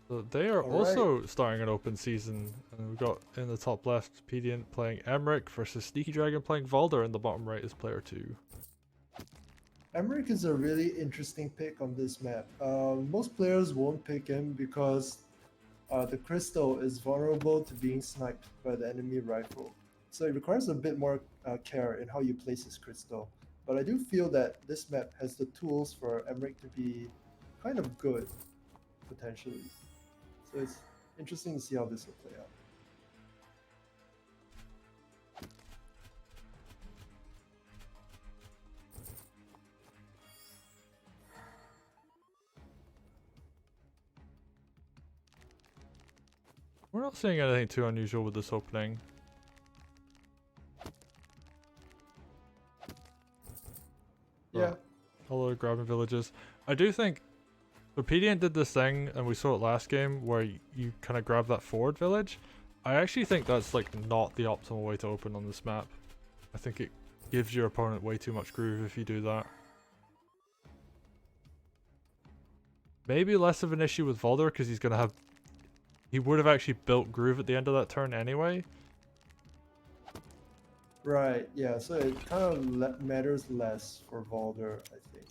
So they are All right. also starting an open season, and we've got in the top left Pedient playing Emmerich versus SneakyDragon playing Valder in the bottom right is player 2. Emmerich is a really interesting pick on this map. Most players won't pick him because the crystal is vulnerable to being sniped by the enemy rifle. So it requires a bit more care in how you place his crystal. But I do feel that this map has the tools for Emmerich to be kind of good, potentially. So it's interesting to see how this will play out. We're not seeing anything too unusual with this opening. Yeah. Although grabbing villages. I do think Pedient did this thing, and we saw it last game, where you kind of grab that forward village. I actually think that's like not the optimal way to open on this map. I think it gives your opponent way too much groove if you do that. Maybe less of an issue with Valder because he's gonna have. He would have actually built groove at the end of that turn anyway. Right, yeah, so it kind of matters less for Valder, I think.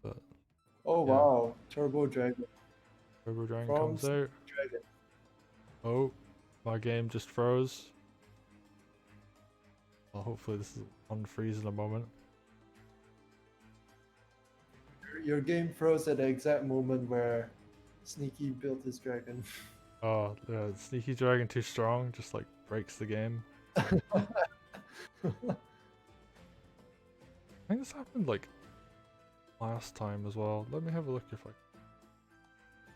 But Oh yeah, wow, Turbo Dragon Turbo Dragon from comes out. Dragon. Oh, my game just froze. Well, hopefully this is unfreeze in a moment. Your game froze at the exact moment where Sneaky built his dragon. Oh, yeah, SneakyDragon too strong, just like breaks the game. I think this happened like last time as well. Let me have a look if I.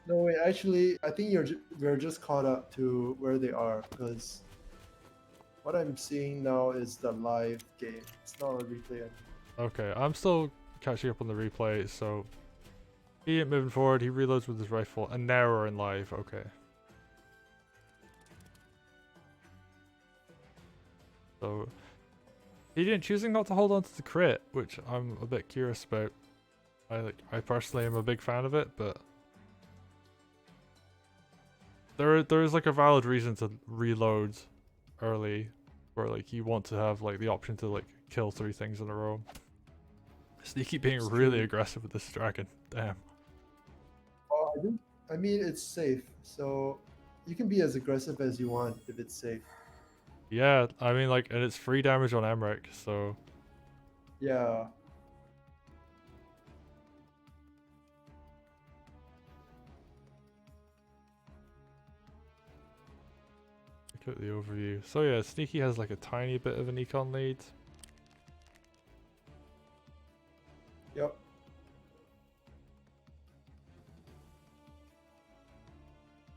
No, wait, actually, I think we're just caught up to where they are because what I'm seeing now is the live game. It's not a replay anymore. Okay, I'm still catching up on the replay, so he ain't moving forward, he reloads with his rifle, and now we're in live, okay. So, Pedient choosing not to hold on to the crit, which I'm a bit curious about. I personally am a big fan of it, but there is like a valid reason to reload early, where like you want to have like the option to like kill 3 things in a row. Sneaky being It's really true. aggressive with this dragon, damn. Oh, I mean, it's safe, so you can be as aggressive as you want if it's safe. Yeah, I mean like, and it's free damage on Emmerich, so Yeah. look at the overview. So yeah, Sneaky has like a tiny bit of an econ lead. Yep.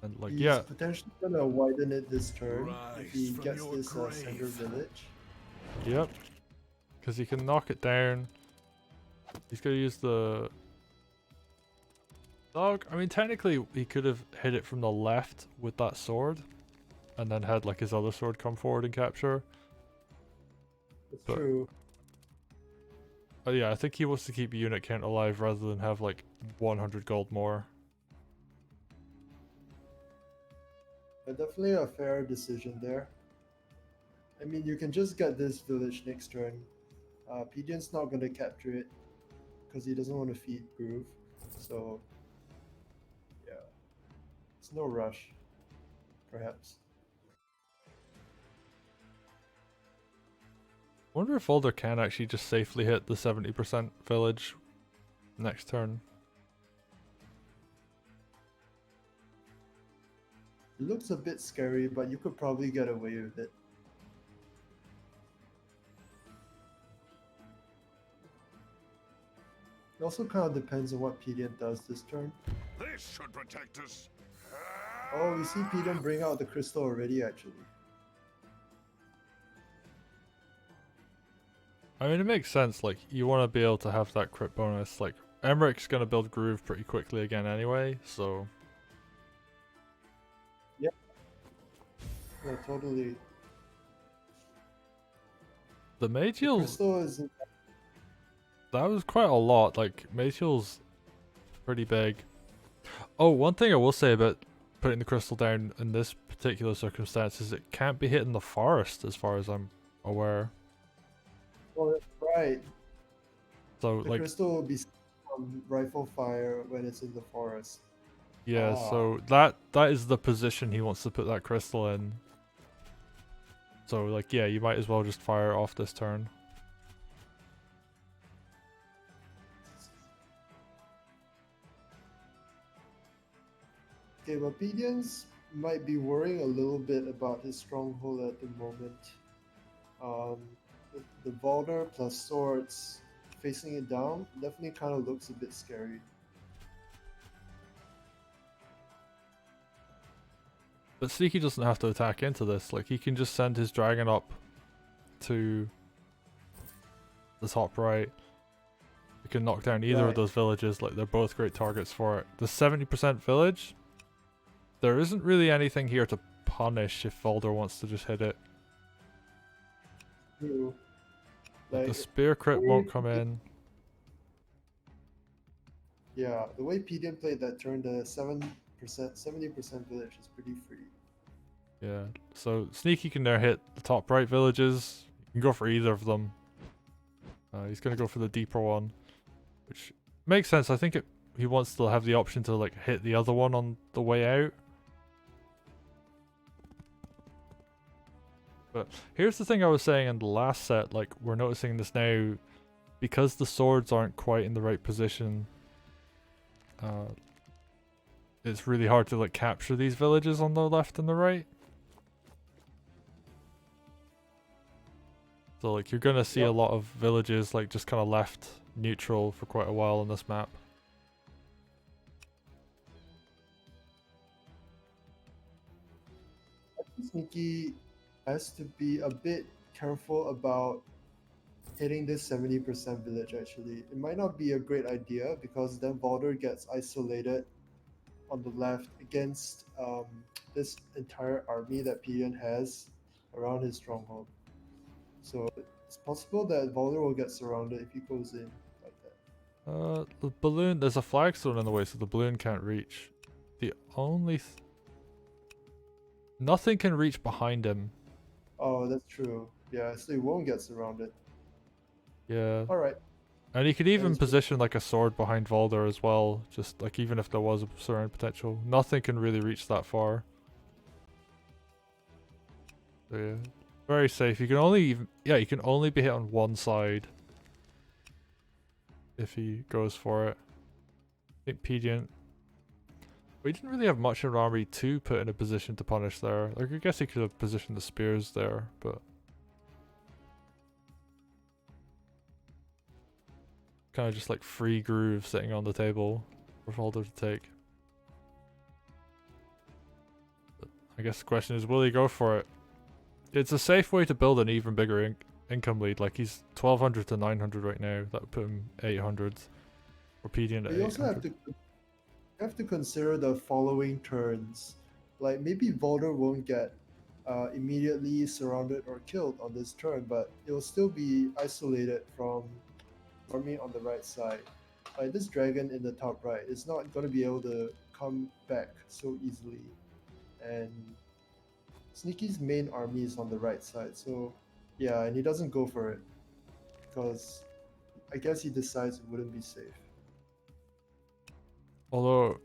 And like, He's yeah, potentially gonna widen it this turn if he Rise from gets your this center grave. village. yep. Because he can knock it down. He's gonna use the dog. I mean, technically, he could have hit it from the left with that sword, and then had like his other sword come forward and capture. It's But- true. But yeah, I think he wants to keep unit count alive rather than have like 100 gold more. Definitely a fair decision there. I mean, you can just get this village next turn. Pedient's not going to capture it because he doesn't want to feed Groove. So, yeah. It's no rush, perhaps. I wonder if Alder can actually just safely hit the 70% village next turn. It looks a bit scary, but you could probably get away with it. It also kind of depends on what Pedient does this turn. This should protect us. Oh, we see Pedient bring out the crystal already, actually. I mean, it makes sense, like, you want to be able to have that crit bonus. Like, Emmerich's going to build Groove pretty quickly again anyway, so... Yeah, totally. The Mage The Heals, crystal is... that was quite a lot. Like, Mage Heals pretty big. Oh, one thing I will say about putting the crystal down in this particular circumstance is it can't be hit in the forest, as far as I'm aware. Oh, that's right. So, The like, crystal will be from rifle fire when it's in the forest. yeah, Ah. so that is the position he wants to put that crystal in. So, like, yeah, you might as well just fire it off this turn. Okay, but Pedient might be worrying a little bit about his stronghold at the moment. The Balder plus swords facing it down definitely kind of looks a bit scary. But Sneaky doesn't have to attack into this. Like, he can just send his dragon up to the top right. He can knock down either of Right. those villages. Like, they're both great targets for it. The 70% village, there isn't really anything here to punish if Valder wants to just hit it. True. Like, the Like, spear crit won't come in. yeah, the way Pedient played that turn, the 70% village is pretty free. Yeah, so Sneaky can now hit the top right villages. You can go for either of them. He's going to go for the deeper one, which makes sense. I think he wants to have the option to like hit the other one on the way out. But here's the thing I was saying in the last set, like we're noticing this now, because the swords aren't quite in the right position, it's really hard to like capture these villages on the left and the right. So like you're gonna see a lot of villages like just kind of left neutral for quite a while on this map. I think Sneaky has to be a bit careful about hitting this 70% village actually. It might not be a great idea because then Balder gets isolated on the left against this entire army that Pedient has around his stronghold. So it's possible that Balder will get surrounded if he goes in like that. The balloon, there's a flagstone in the way, so the balloon can't reach. The only nothing can reach behind him. Oh, that's true. Yeah, so he won't get surrounded. Yeah. Alright. And he could even is- position like a sword behind Valder as well, just like even if there was a surround potential. Nothing can really reach that far. So yeah. Very safe. You can only you can only be hit on one side if he goes for it. I think Pedient. We didn't really have much of an army to put in a position to punish there. Like I guess he could have positioned the spears there, but kind of just like free groove sitting on the table for Valder to take. But I guess the question is, will he go for it? It's a safe way to build an even bigger income lead. Like he's 1200 to 900 right now. That would put him 800. Or Pedient at You also 800. have to consider the following turns. Like maybe Balder won't get immediately surrounded or killed on this turn, but it will still be isolated from army on the right side. Like this dragon in the top right is not going to be able to come back so easily, and Sneaky's main army is on the right side. So yeah, and he doesn't go for it because I guess he decides it wouldn't be safe. Although,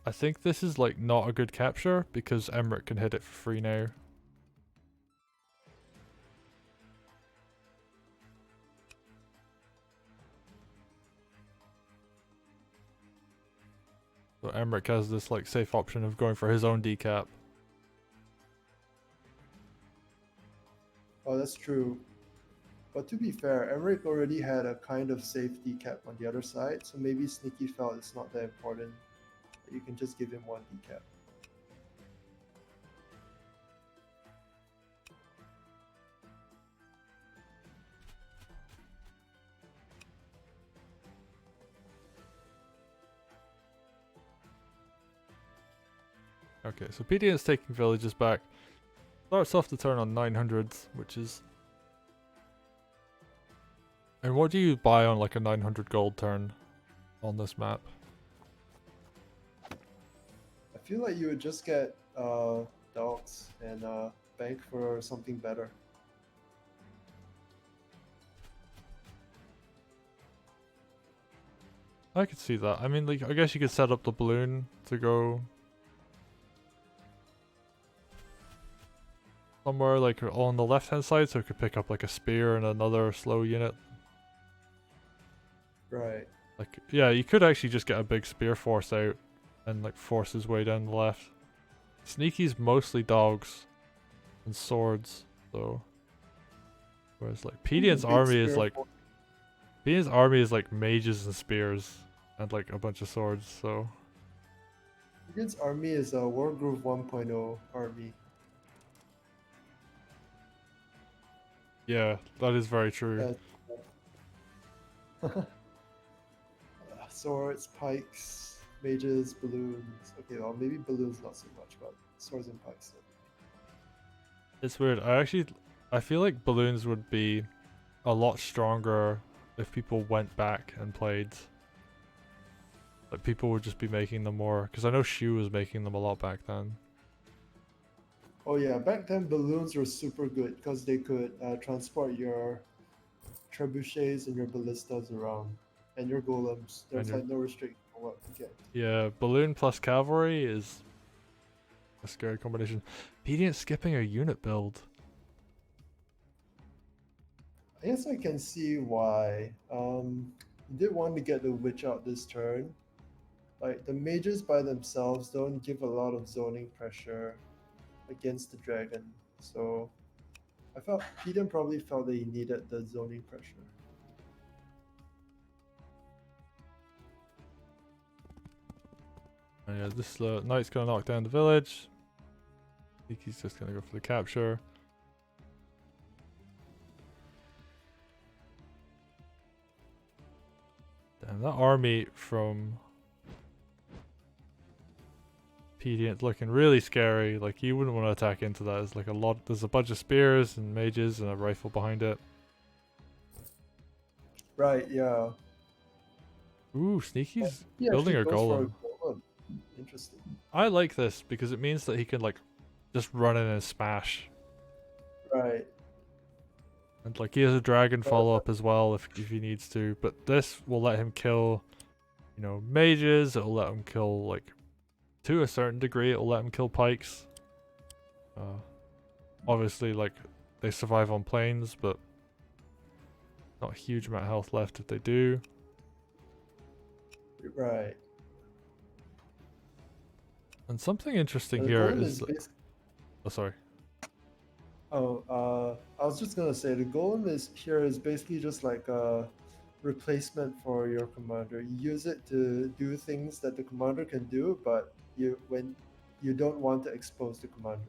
I think this is like not a good capture because Emmerich can hit it for free now. So Emmerich has this like safe option of going for his own decap. Oh, that's true. But to be fair, Emmerich already had a kind of safety cap on the other side, so maybe Sneaky felt it's not that important. You can just give him one decap. Okay, so Pedient's taking villages back. Starts off the turn on 900, which is... And what do you buy on like a 900 gold turn? on this map. I feel like you would just get dogs and bank for something better. I could see that. I mean, like, I guess you could set up the balloon to go somewhere like on the left hand side, so it could pick up like a spear and another slow unit. Right. Like, yeah, you could actually just get a big spear force out and like force his way down the left. Sneaky's mostly dogs and swords, though. Whereas like Pedient's army is like mages and spears and like a bunch of swords. So Pedient's army is a Wargroove 1.0 army. yeah, that is very true. Swords, pikes, mages, balloons. Okay, well maybe balloons not so much, but swords and pikes. It's weird. I feel like balloons would be a lot stronger if people went back and played. Like people would just be making them more, because I know Shu was making them a lot back then. Oh yeah, back then balloons were super good because they could transport your trebuchets and your ballistas around, and your golems. There's like no restriction on what you get. Yeah, balloon plus cavalry is a scary combination. Pedient skipping a unit build. I guess I can see why. You did want to get the witch out this turn. Like the mages by themselves don't give a lot of zoning pressure against the dragon, so I felt Pedient probably felt that he needed the zoning pressure. And yeah, this knight's gonna knock down the village. I think he's just gonna go for the capture. Damn, that army from Pedient looking really scary. Like you wouldn't want to attack into that. It's like there's a bunch of spears and mages and a rifle behind it. Right, yeah. Ooh, Sneaky's He building actually a goes for golem. golem. Interesting. I like this because it means that he can like just run in and smash. Right. And like he has a dragon follow up as well if he needs to, but this will let him kill, you know, mages. It'll let him kill like, to a certain degree, it'll let him kill pikes. Obviously, like they survive on planes, but not a huge amount of health left if they do. Right. And something interesting The here golem is oh sorry. Oh, I was just gonna say the golem is basically just like a replacement for your commander. You use it to do things that the commander can do, but when you don't want to expose the commander.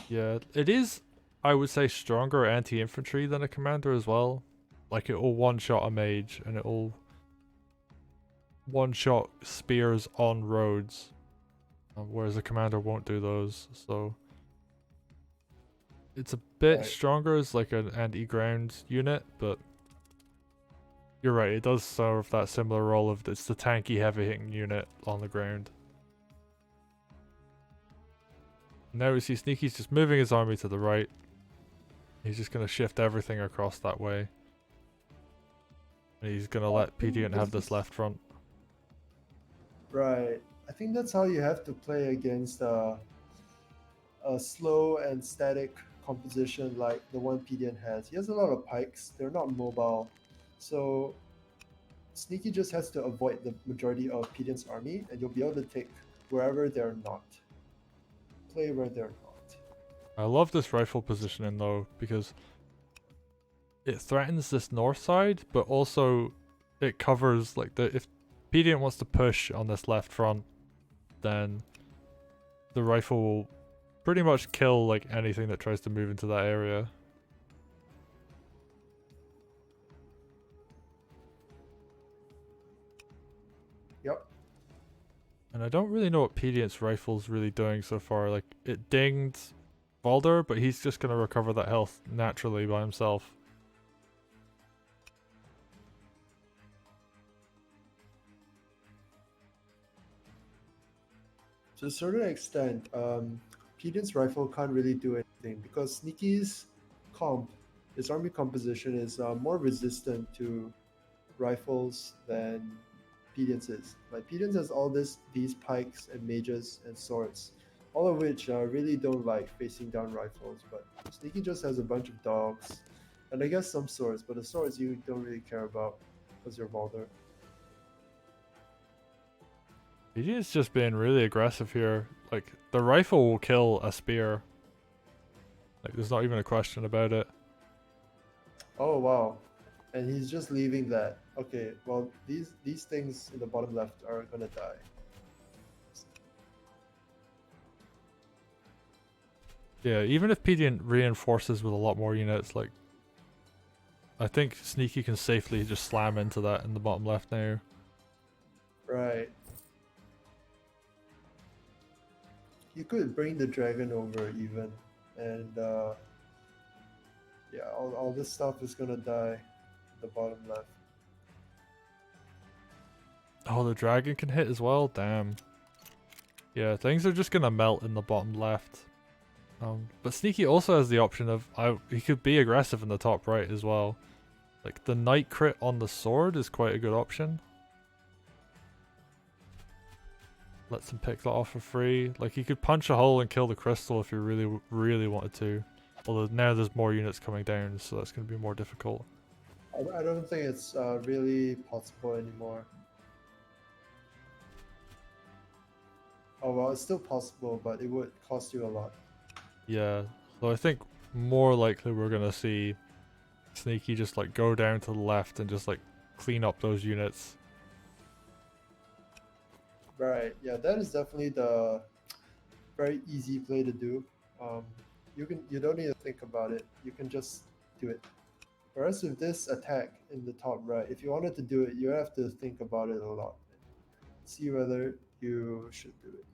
Yeah, it is, I would say, stronger anti-infantry than a commander as well. Like it will one-shot a mage and it will one-shot spears on roads, whereas a commander won't do those. So it's a bit stronger as like an anti-ground unit, but you're right, it does serve that similar role of it's the tanky heavy-hitting unit on the ground. Now we see Sneaky's just moving his army to the right. He's just going to shift everything across that way. And he's going to let Pedient have this left front. Right. I think that's how you have to play against a slow and static composition like the one Pedient has. He has a lot of pikes. They're not mobile. So Sneaky just has to avoid the majority of Pedient's army, and you'll be able to take wherever they're not. Play where they're not. I love this rifle positioning though, because it threatens this north side, but also it covers like if Pedient wants to push on this left front, then the rifle will pretty much kill like anything that tries to move into that area. Yep. And I don't really know what Pedient's rifle's really doing so far. Like, it dinged Balder, but he's just going to recover that health naturally by himself. To a certain extent, Pedient's rifle can't really do anything because Sneaky's comp, his army composition is more resistant to rifles than Pedient is. Like Pedient has all these pikes and mages and swords, all of which really don't like facing down rifles. But Sneaky just has a bunch of dogs, and I guess some swords. But the swords you don't really care about because you're Balder. Pedient's just being really aggressive here. Like, the rifle will kill a spear. Like, there's not even a question about it. Oh wow, and he's just leaving that. Okay, well these things in the bottom left are gonna die. Yeah, even if Pedient reinforces with a lot more units, like, I think Sneaky can safely just slam into that in the bottom left now. Right. You could bring the dragon over even, and yeah, all this stuff is gonna die at the bottom left. Oh, the dragon can hit as well? Damn. Yeah, things are just gonna melt in the bottom left. But Sneaky also has the option of, he could be aggressive in the top right as well. Like, the knight crit on the sword is quite a good option. Lets him pick that off for free. Like, he could punch a hole and kill the crystal if he really, really wanted to. Although now there's more units coming down, so that's going to be more difficult. I don't think it's really possible anymore. Oh well, it's still possible, but it would cost you a lot. Yeah, so I think more likely we're going to see Sneaky just like go down to the left and just like clean up those units. Right, yeah, that is definitely the very easy play to do. You don't need to think about it. You can just do it. Whereas with this attack in the top right, if you wanted to do it, you have to think about it a lot. See whether you should do it.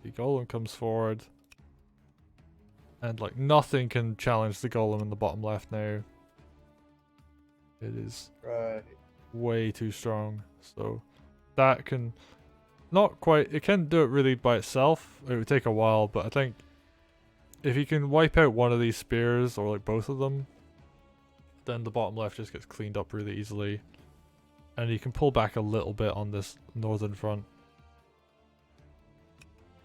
The golem comes forward. And like nothing can challenge the golem in the bottom left now. It is Right. way too strong. So that can not quite, it can do it really by itself. It would take a while, but I think if you can wipe out one of these spears or like both of them, then the bottom left just gets cleaned up really easily. And you can pull back a little bit on this northern front.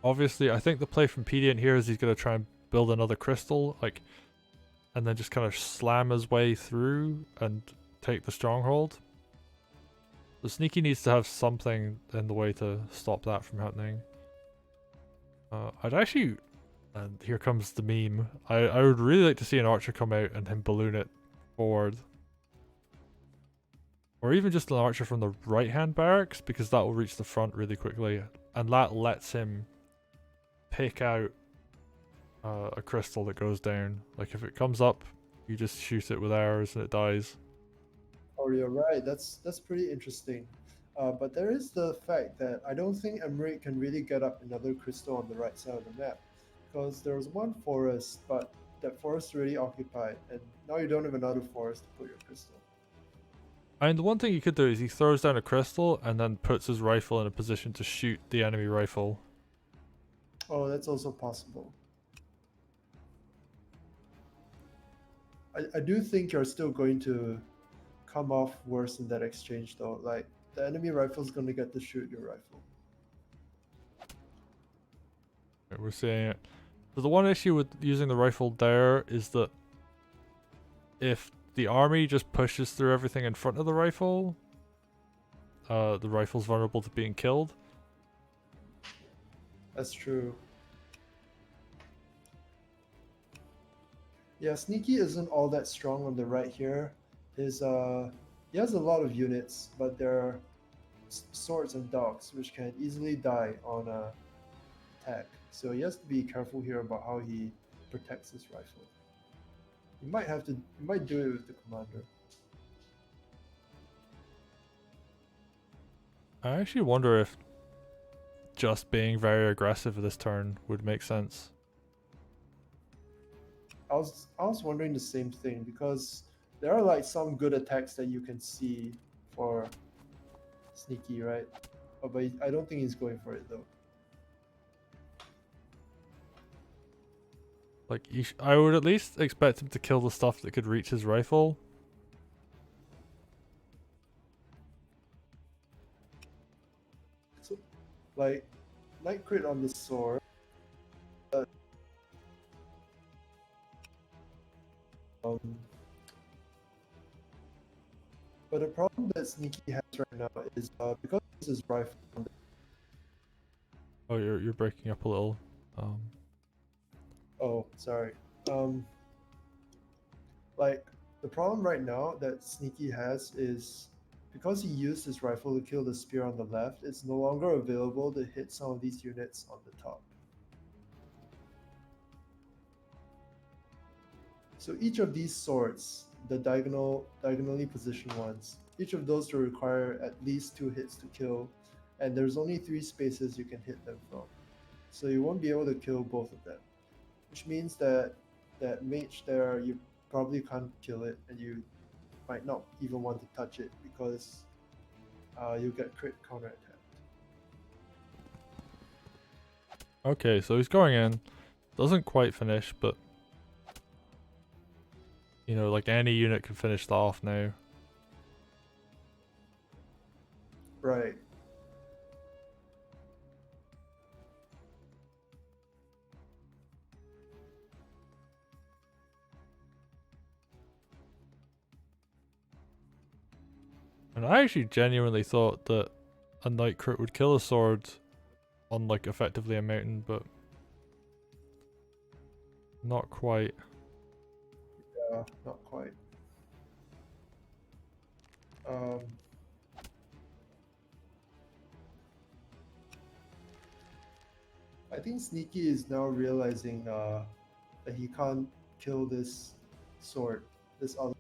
Obviously, I think the play from Pedient here is he's going to try and build another crystal, like, and then just kind of slam his way through and take the stronghold. The Sneaky needs to have something in the way to stop that from happening. I'd actually, and here comes the meme, I would really like to see an archer come out and him balloon it forward. Or even just an archer from the right hand barracks, because that will reach the front really quickly. And that lets him pick out a crystal that goes down. Like if it comes up, you just shoot it with arrows and it dies. Oh, you're right. That's pretty interesting. But there is the fact that I don't think Emmerich can really get up another crystal on the right side of the map, because there was one forest, but that forest already occupied, and now you don't have another forest to put your crystal. And the one thing you could do is he throws down a crystal and then puts his rifle in a position to shoot the enemy rifle. Oh, that's also possible. I do think you're still going to come off worse in that exchange though. Like the enemy rifle is going to get to shoot your rifle. We're seeing it. So the one issue with using the rifle there is that if the army just pushes through everything in front of the rifle's vulnerable to being killed. That's true. Yeah, Sneaky isn't all that strong on the right here. He has a lot of units, but they're swords and dogs, which can easily die on a attack. So he has to be careful here about how he protects his rifle. You might do it with the commander. I actually wonder if just being very aggressive this turn would make sense. I was wondering the same thing because there are like some good attacks that you can see for Sneaky, right? Oh, but I don't think he's going for it though. Like, I would at least expect him to kill the stuff that could reach his rifle. So, like, night crit on the sword. Um, but the problem that Sneaky has right now is because this is rifle. Oh, you're breaking up a little. Oh, sorry. Like the problem right now that Sneaky has is because he used his rifle to kill the spear on the left, it's no longer available to hit some of these units on the top. So each of these swords, the diagonally positioned ones, each of those will require at least 2 hits to kill, and there's only 3 spaces you can hit them from. So you won't be able to kill both of them, which means that that mage there, you probably can't kill it, and you might not even want to touch it because you get crit counterattack. Okay, so he's going in. Doesn't quite finish, but you know, like any unit can finish that off now. Right. And I actually genuinely thought that a night crit would kill a sword on like effectively a mountain, but not quite. Yeah, not quite. Um, I think Sneaky is now realizing that he can't kill this sword, this other.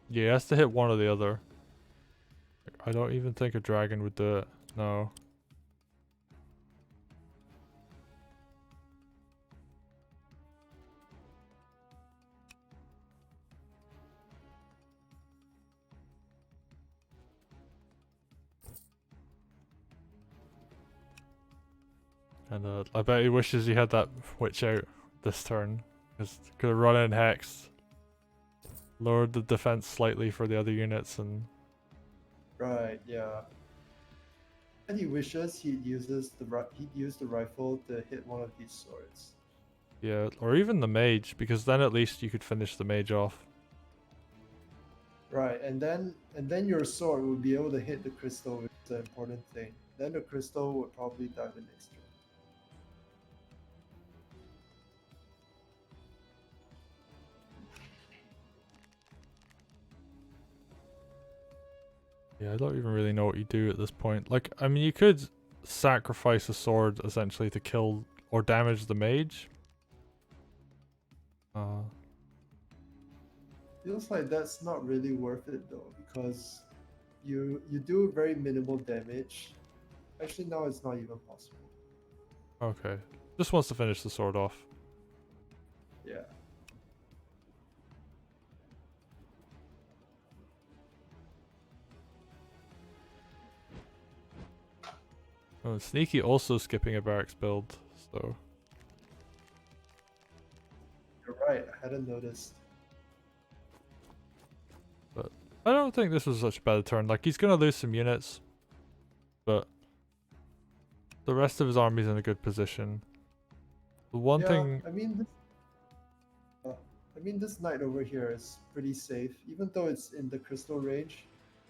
Yeah, he has to hit one or the other. I don't even think a dragon would do it. No. And I bet he wishes he had that witch out this turn. Because could have run in hex, lowered the defense slightly for the other units, and Right, yeah. And he wishes he'd use the rifle to hit one of these swords. yeah, or even the mage, because then at least you could finish the mage off. Right, and then your sword would be able to hit the crystal, which is the important thing. Then the crystal would probably die the next turn. Yeah, I don't even really know what you do at this point. Like, I mean, you could sacrifice a sword essentially to kill or damage the mage. Feels like that's not really worth it though, because you do very minimal damage. Actually, now it's not even possible. Okay. Just wants to finish the sword off. Yeah. Oh, and Sneaky also skipping a barracks build, so You're right, I hadn't noticed. I don't think this was such a bad turn. Like, he's gonna lose some units, but the rest of his army's in a good position. The one Yeah, thing, I mean this knight over here is pretty safe, even though it's in the crystal range.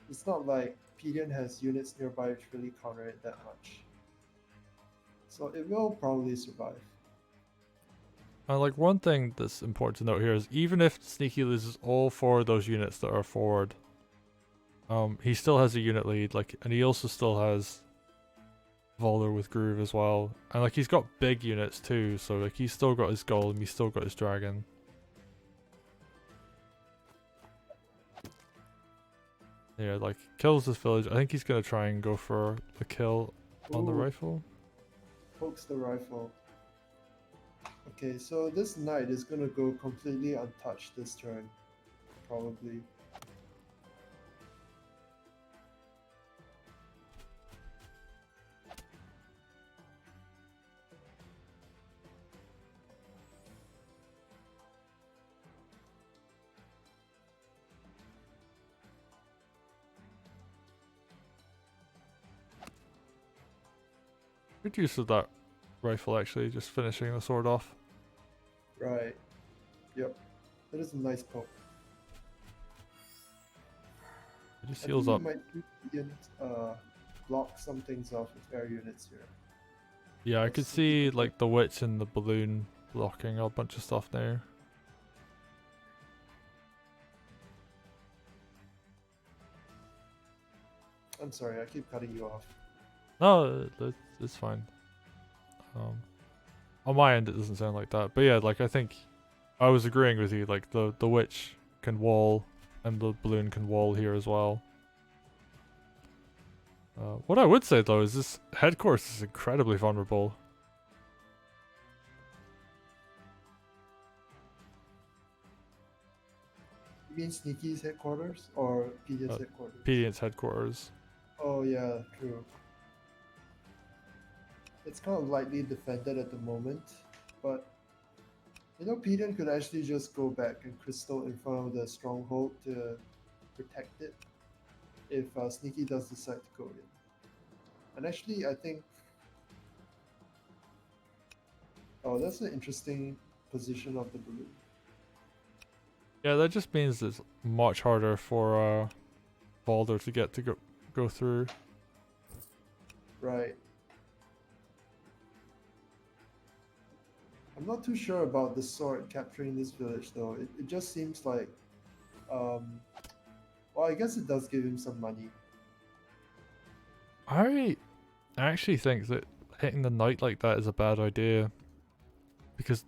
It's not like Pedient has units nearby which really counter it that much. So it will probably survive. like one thing that's important to note here is even if Sneaky loses all 4 of those units that are forward, he still has a unit lead. Like, and he also still has Volder with Groove as well, and like he's got big units too. So like he's still got his golem, he's still got his dragon. Yeah, like kills this village. I think he's gonna try and go for a kill on the Ooh. rifle. Pokes the rifle. Okay, so this knight is gonna go completely untouched this turn, probably. Good use of that rifle actually, just finishing the sword off. Right. Yep. That is a nice poke. It just I heals think up. we might block some things off with air units here. Yeah, I Let's could see see if like the witch and the balloon blocking a bunch of stuff there. I'm sorry, I keep cutting you off. No, it's fine. On my end, it doesn't sound like that. But yeah, like I think I was agreeing with you. Like the witch can wall, and the balloon can wall here as well. What I would say though is this headquarters is incredibly vulnerable. You mean Sneaky's headquarters or Pedient's headquarters? Pedient's headquarters. Oh yeah, true. It's kind of lightly defended at the moment, but you know, Pedient could actually just go back and crystal in front of the stronghold to protect it if Sneaky does decide to go in. And actually, I think, oh, that's an interesting position of the balloon. Yeah, that just means it's much harder for Balder to get to go through. Right. I'm not too sure about the sword capturing this village though. It just seems like, well, I guess it does give him some money. I actually think that hitting the knight like that is a bad idea, because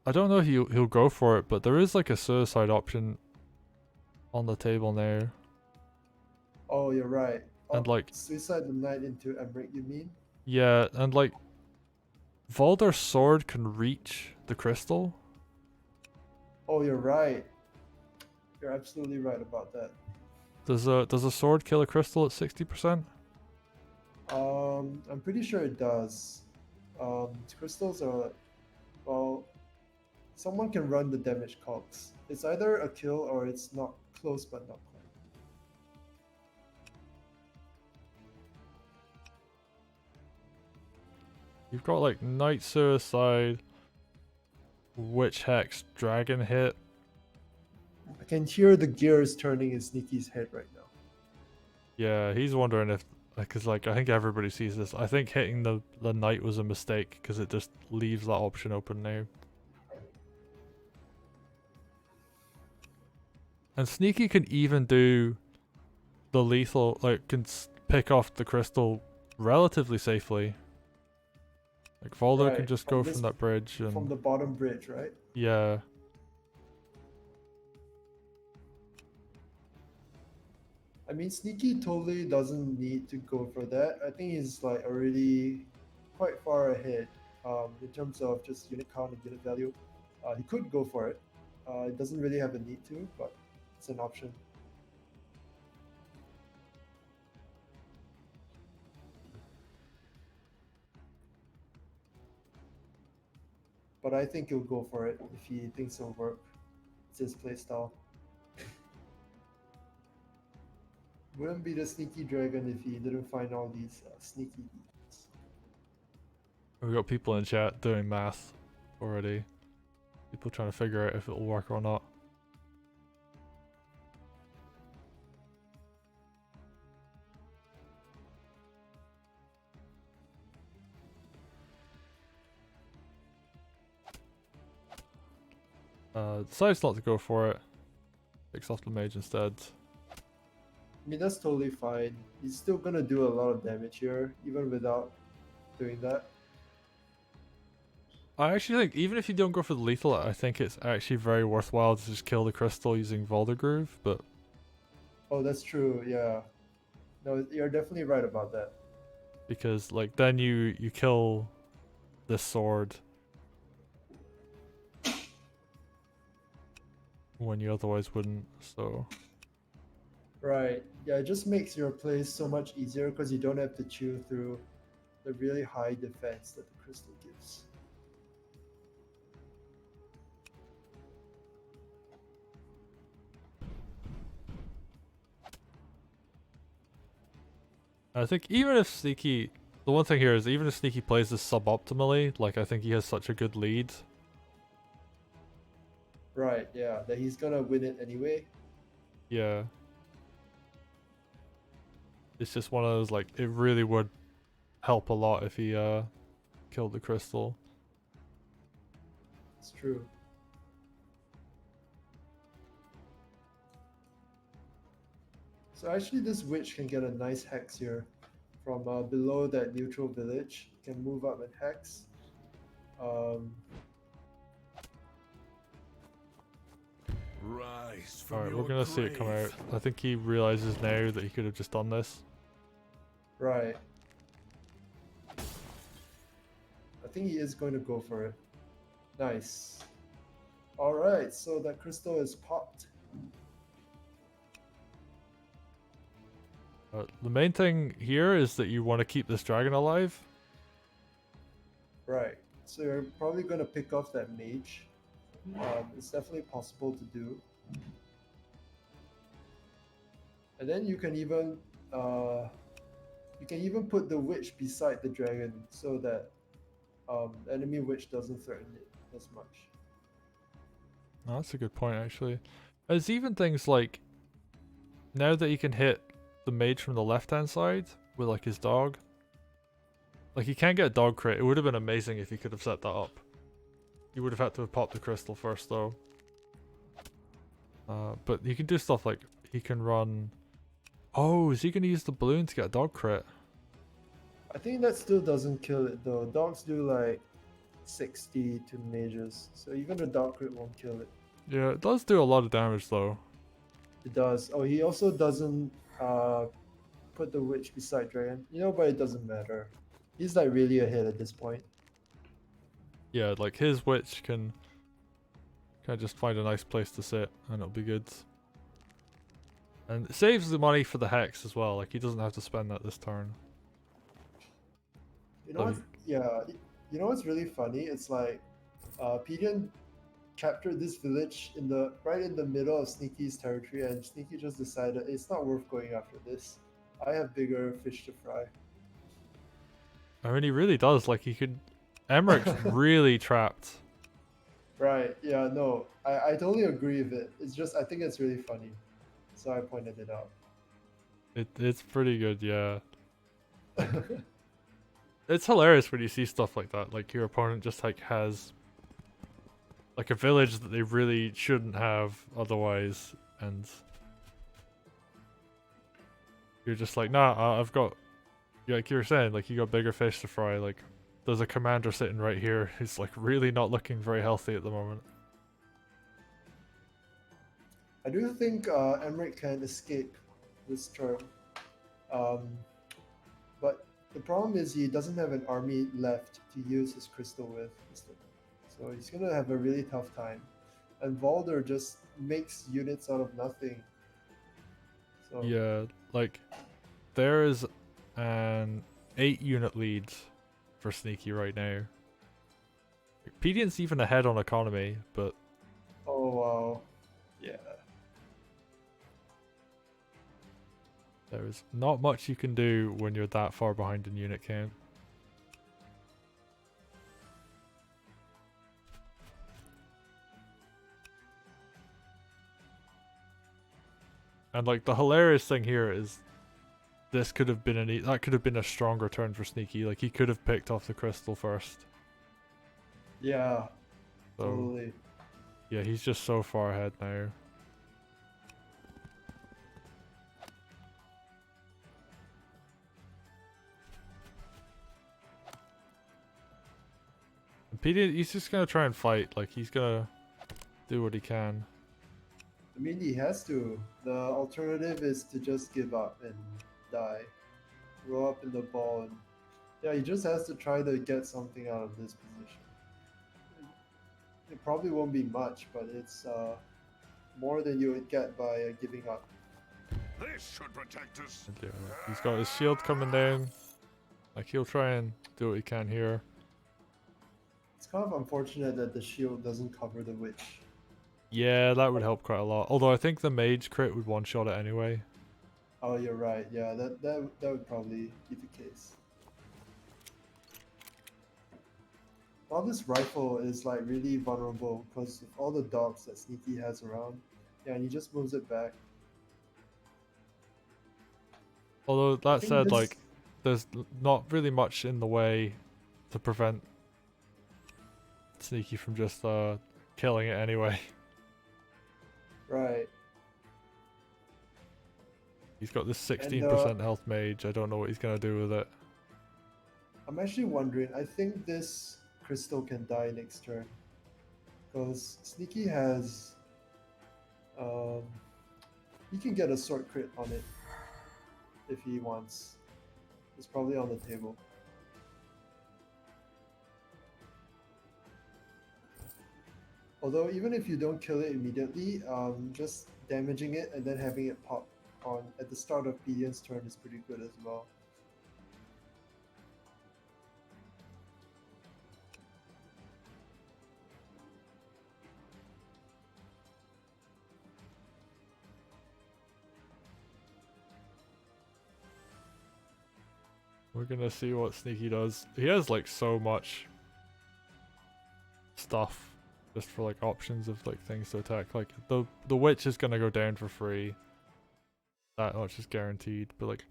I don't know if he'll go for it, but there is like a suicide option on the table now. Oh, you're right. And like, suicide the knight into Emmerich, you mean? yeah, and like Valder's sword can reach the crystal. Oh, you're right. You're absolutely right about that. Does a sword kill a crystal at 60%? I'm pretty sure it does. Crystals are, well, someone can run the damage cogs. It's either a kill or it's not close but not quite. You've got like knight suicide, witch hex, dragon hit. I can hear the gears turning in Sneaky's head right now. Yeah, he's wondering if, because like I think everybody sees this. I think hitting the knight was a mistake because it just leaves that option open now. And Sneaky can even do the lethal, like can pick off the crystal relatively safely. Like Valdo can Right, just from go this- from that bridge From and the bottom bridge, right? yeah. I mean, Sneaky totally doesn't need to go for that. I think he's like already quite far ahead in terms of just unit count and unit value. He could go for it. It doesn't really have a need to, but it's an option. But I think he'll go for it if he thinks it'll work. It's his playstyle. Wouldn't be the sneaky dragon if he didn't find all these sneaky details. We got people in chat doing math already. People trying to figure out if it'll work or not. Decides not to go for it. Picks off the mage instead. I mean, that's totally fine. He's still gonna do a lot of damage here, even without doing that. I actually think even if you don't go for the lethal, I think it's actually very worthwhile to just kill the crystal using Wargroove, but Oh, that's true, yeah. No, you're definitely right about that. because like then you kill this sword when you otherwise wouldn't. So Right. Yeah, it just makes your plays so much easier because you don't have to chew through the really high defense that the crystal gives. I think even if Sneaky, the one thing here is even if Sneaky plays this suboptimally, like I think he has such a good lead. Right, yeah, that he's gonna win it anyway. Yeah. It's just one of those, like, it really would help a lot if he killed the crystal. It's true. So actually this witch can get a nice hex here from below that neutral village. Can move up and hex. Rise from Alright, we're your gonna see it come out. grave. I think he realizes now that he could have just done this. Right. I think he is going to go for it. Nice. Alright, so that crystal is popped. The main thing here is that you want to keep this dragon alive. Right. So you're probably going to pick off that mage. It's definitely possible to do. And then you can even put the witch beside the dragon so that the enemy witch doesn't threaten it as much. Oh, that's a good point, actually. There's even things like, now that he can hit the mage from the left-hand side with, like, his dog. Like, he can't get a dog crit. It would have been amazing if he could have set that up. He would have had to have popped the crystal first, though. But he can do stuff like, he can run... Oh, is he going to use the balloon to get a dog crit? I think that still doesn't kill it though. Dogs do like 60 to mages, so even the dog crit won't kill it. Yeah, it does do a lot of damage, though. It does. Oh, he also doesn't put the witch beside dragon. You know, but it doesn't matter. He's like really ahead at this point. Yeah, like, his witch can just find a nice place to sit, and it'll be good. And it saves the money for the hex as well. Like, he doesn't have to spend that this turn. You know, you know what's really funny? It's like Pedient captured this village right in the middle of Sneaky's territory, and Sneaky just decided it's not worth going after this. I have bigger fish to fry. I mean, he really does. Like, he could... Emmerich's really trapped. Right, yeah, no, I totally agree with it. It's just, I think it's really funny. So I pointed it out. It's pretty good, yeah. It's hilarious when you see stuff like that. Like, your opponent just, like, has... like, a village that they really shouldn't have otherwise, and... you're just like, nah, I've got... like you were saying, like, you got bigger fish to fry. Like, there's a commander sitting right here who's, like, really not looking very healthy at the moment. I do think Emmerich can escape this turn. But the problem is he doesn't have an army left to use his crystal with. So he's going to have a really tough time. And Valder just makes units out of nothing. So Yeah, like, there is an 8-unit lead for Sneaky right now. Like, Pedient's even ahead on economy, but... oh wow. Yeah. There's not much you can do when you're that far behind in unit count. And, like, the hilarious thing here is this could have been that could have been a stronger turn for Sneaky. Like, he could have picked off the crystal first. Yeah. So, Totally. yeah, he's just so far ahead now. Pedient, he's just gonna try and fight. Like, he's gonna do what he can. I mean, he has to. The alternative is to just give up and die. Roll up in the ball. And yeah, he just has to try to get something out of this position. It probably won't be much, but it's more than you would get by giving up. This should protect us. Yeah, he's got his shield coming down. Like he'll try and do what he can here. It's kind of unfortunate that the shield doesn't cover the witch. Yeah, that would help quite a lot. Although I think the mage crit would one-shot it anyway. Oh, you're right. Yeah, that would probably be the case. Now this rifle is like really vulnerable because of all the dogs that Sneaky has around. Yeah, and he just moves it back. Although that think said, this- like, there's not really much in the way to prevent Sneaky from just killing it anyway. Right. He's got this 16% health mage. I don't know what he's gonna do with it. I'm actually wondering, I think this crystal can die next turn. Because Sneaky has... he can get a sword crit on it. If he wants. It's probably on the table. Although even if you don't kill it immediately, just damaging it and then having it pop on at the start of Pedient's turn is pretty good as well. We're gonna see what Sneaky does. He has like so much stuff just for like options of like things to attack. Like the witch is gonna go down for free. That much is guaranteed. But like,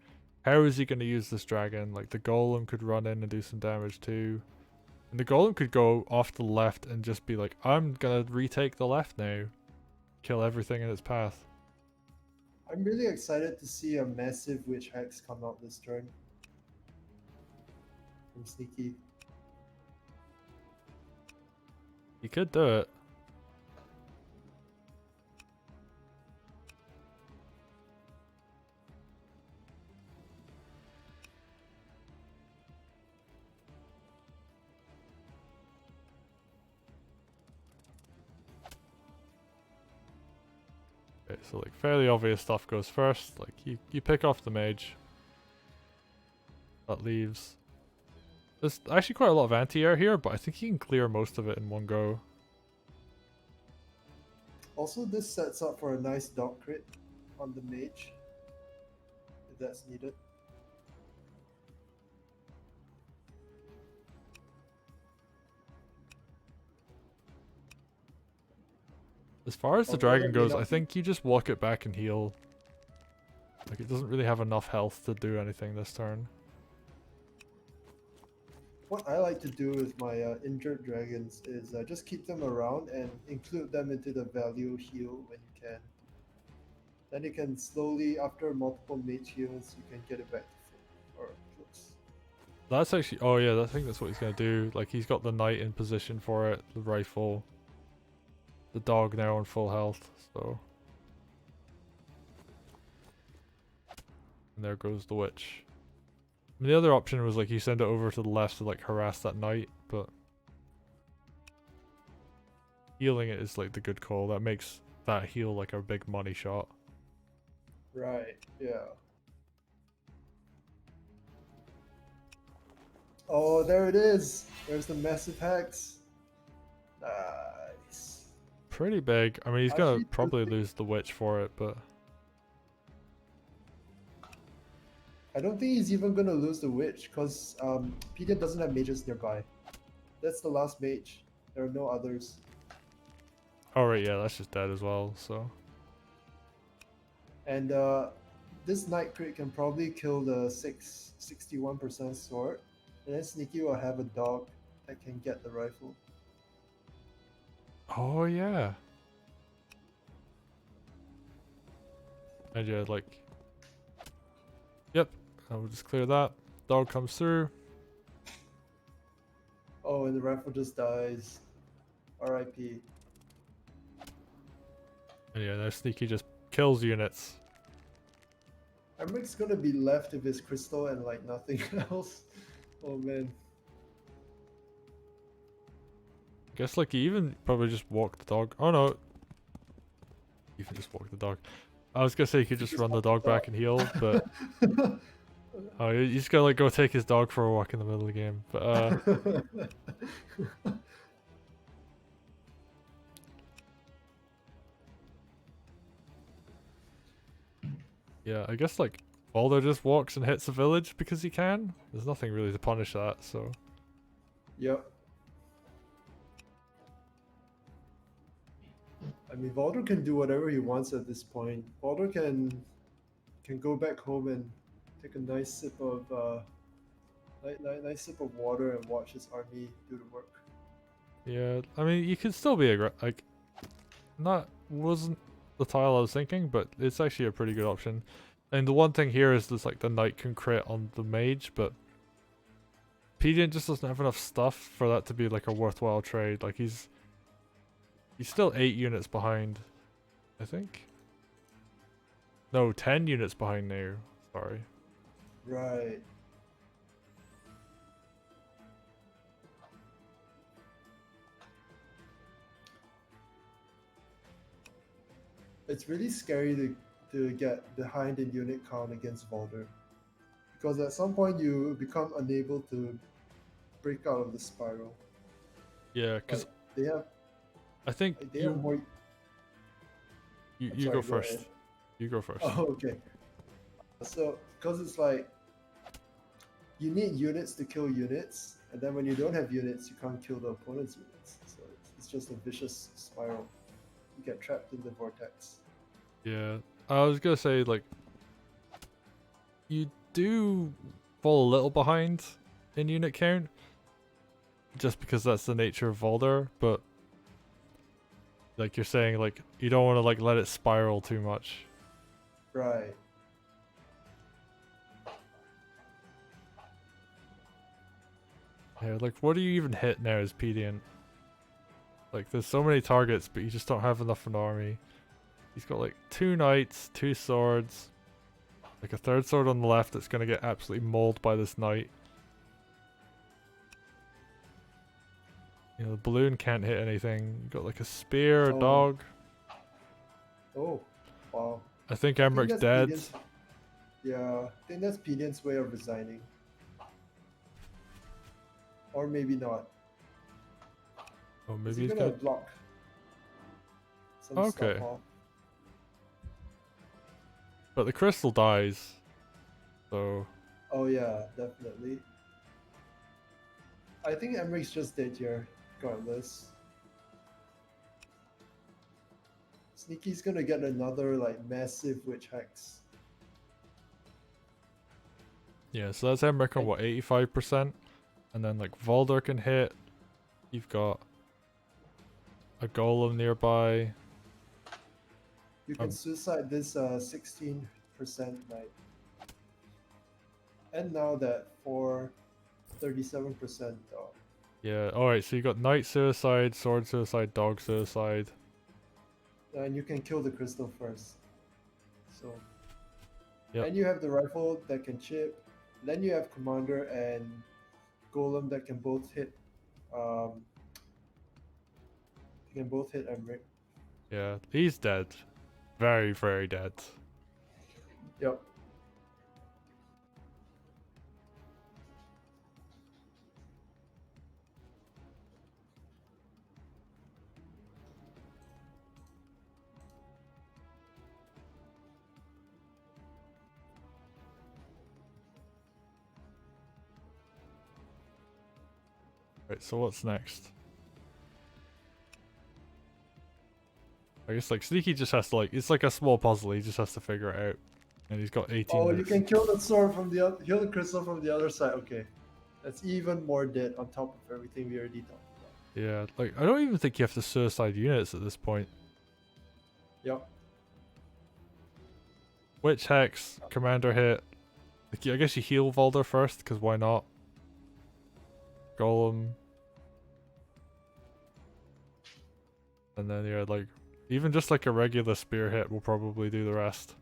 how is he gonna use this dragon? Like the golem could run in and do some damage too. And the golem could go off the left and just be like, I'm gonna retake the left now. Kill everything in its path. I'm really excited to see a massive witch hex come out this turn. From Sneaky. He could do it. Okay, so like fairly obvious stuff goes first. Like you pick off the mage. That leaves. There's actually quite a lot of anti-air here, but I think you can clear most of it in one go. Also, this sets up for a nice dog crit on the mage. If that's needed. As far as the Although dragon it may goes, not I be- think you just walk it back and heal. Like it doesn't really have enough health to do anything this turn. What I like to do with my injured dragons is just keep them around and include them into the value heal when you can. Then you can slowly, after multiple mage heals, you can get it back to full or close. That's actually, oh yeah, I think that's what he's gonna do. Like he's got the knight in position for it, the rifle, the dog now on full health, so. And there goes the witch. I mean, the other option was like you send it over to the left to like harass that knight, but healing it is like the good call. That makes that heal like a big money shot. Right, yeah. Oh, there it is! There's the massive hex. Nice. Pretty big. I mean, he's gonna Actually, probably lose the witch for it, but I don't think he's even gonna lose the witch, because Pedient doesn't have mages nearby. That's the last mage. There are no others. oh right, yeah, that's just dead as well. So And this Night Crit can probably kill the 61% sword. And then Sneaky will have a dog that can get the rifle. oh yeah, and yeah, like, yep. I will just clear that. Dog comes through. Oh, and the rifle just dies. RIP. And yeah, now Sneaky just kills units. Emmeric's gonna be left with his crystal and like nothing else. Oh man. I guess like he even probably just walked the dog. Oh no. You can just walk the dog. I was gonna say you could just run the dog back and heal, but oh, you just gotta like go take his dog for a walk in the middle of the game. But yeah, I guess like Balder just walks and hits a village because he can. There's nothing really to punish that, so. Yep. I mean, Baldur can do whatever he wants at this point. Baldur can go back home and take a nice sip of nice sip of water and watch his army do the work. Yeah, I mean, you could still be like, not wasn't the tile I was thinking, but it's actually a pretty good option. And the one thing here is this like the knight can crit on the mage, but Pedient just doesn't have enough stuff for that to be like a worthwhile trade. Like he's still 8 units behind, I think. No, 10 units behind now. Sorry. Right. It's really scary to get behind in unit count against Baldur, because at some point you become unable to break out of the spiral. Yeah, because Like, they have. I think Like, they have more. you Sorry, go go first. ahead. You go first. Oh, okay. So, because it's like you need units to kill units, and then when you don't have units, you can't kill the opponent's units. So it's just a vicious spiral. You get trapped in the vortex. Yeah, I was gonna say like you do fall a little behind in unit count, just because that's the nature of Volder, but like you're saying, like you don't want to like let it spiral too much. Right. Yeah, like what do you even hit now as Pedient? Like there's so many targets, but you just don't have enough of an army. He's got like 2 knights, 2 swords, like a 3rd sword on the left that's gonna get absolutely mauled by this knight. You know, the balloon can't hit anything. You got like a spear, a Oh. dog. Oh, wow. I think I think Emmeric's that's dead. Pedient's- Yeah, I think that's Pedient's way of resigning. Or maybe not. Oh, Is maybe he he's gonna gonna. block some Okay. stuff off? But the crystal dies. So. Oh yeah, definitely. I think Emmeric's just dead here, regardless. Sneaky's gonna get another like massive witch hex. Yeah, so that's Emmerich on what, 85%? And then like Volder can hit. You've got a golem nearby. You can suicide this 16% knight. And now that for 37% dog. Yeah, alright, so you got knight suicide, sword suicide, dog suicide. And you can kill the crystal first. So. Yep. And you have the rifle that can chip. Then you have commander and golem that can both hit. They can both hit Emmerich. Yeah, he's dead. Very, very dead. Yep. Right, so what's next? I guess like Sneaky just has to like, it's like a small puzzle, he just has to figure it out. And he's got 18 Oh, minutes. you can kill the sword from the other, kill the crystal from the other side. Okay, that's even more dead on top of everything we already talked about. Yeah, like I don't even think you have to suicide units at this point. Yep. Witch Hex, Commander hit. Like, I guess you heal Volder first, because why not? Golem. And then yeah, like even just like a regular spear hit will probably do the rest.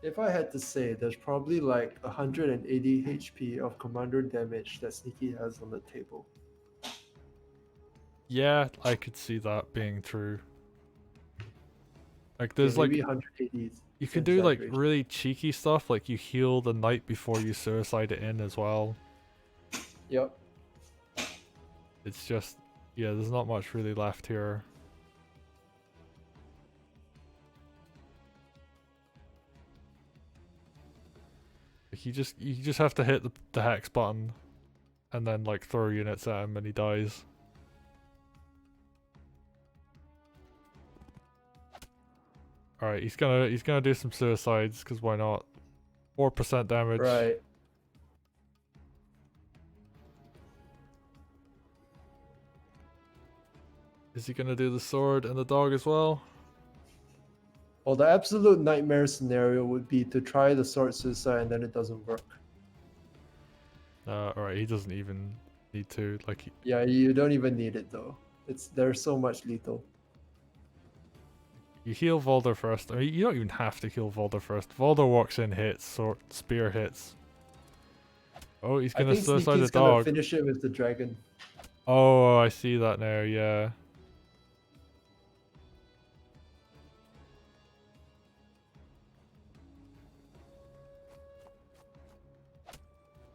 If I had to say, there's probably like 180 HP of commander damage that Sneaky has on the table. Yeah, I could see that being true. Like there's like maybe 180. you can do like really cheeky stuff, like you heal the knight before you suicide it in as well. Yep. It's just, yeah, there's not much really left here. Like you just have to hit the hex button and then like throw units at him and he dies. Alright, he's gonna do some suicides, because why not? 4% damage. Right. Is he gonna do the sword and the dog as well? Well, the absolute nightmare scenario would be to try the sword suicide and then it doesn't work. Alright, he doesn't even need to, like... Yeah, you don't even need it though. There's so much lethal. You heal Volder first. I mean, you don't even have to heal Volder first. Volder walks in, hits, spear hits. Oh, he's gonna suicide the Sneaky's gonna dog. finish it with the dragon. Oh, I see that now, yeah.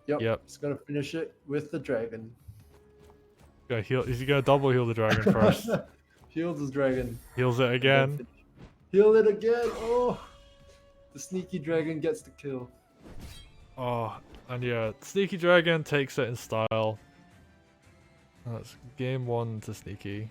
Yep. He's gonna finish it with the dragon. Is he gonna double heal the dragon first? Heals the dragon. Heals it again. Heal it again. Oh, the sneaky dragon gets the kill. Oh, and yeah, SneakyDragon takes it in style. That's game 1 to Sneaky.